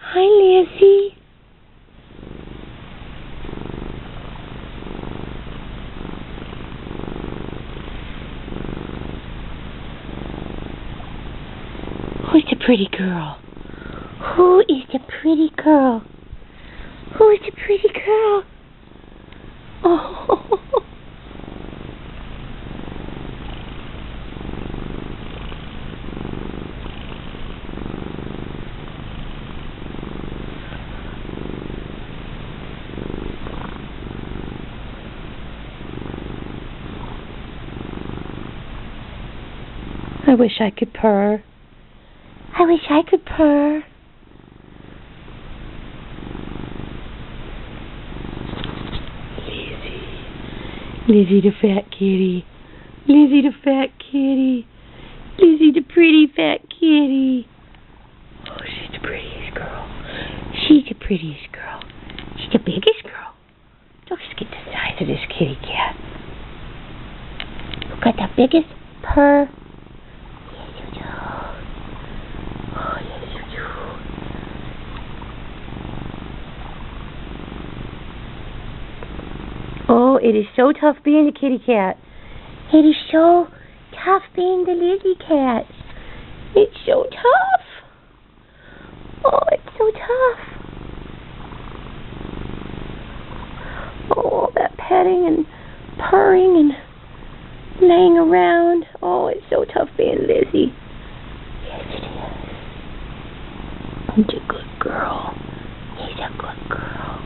Hi, Lizzie. Who's the pretty girl? Who is the pretty girl? Who is the pretty girl? Oh. I wish I could purr. I wish I could purr. Lizzie the fat kitty. Lizzie the fat kitty. Lizzie the pretty fat kitty. Oh, she's the prettiest girl. She's the prettiest girl. She's the biggest girl. Look at the size of this kitty cat. Look at the biggest purr. Yes, you do. Oh, yes, you do. Oh, it is so tough being a kitty cat. It is so tough being the Lizzie cat. It's so tough. Oh, it's so tough. Oh, that petting and purring and laying around. Oh, it's so tough being Lizzie. Yes, it is. He's a good girl. He's a good girl.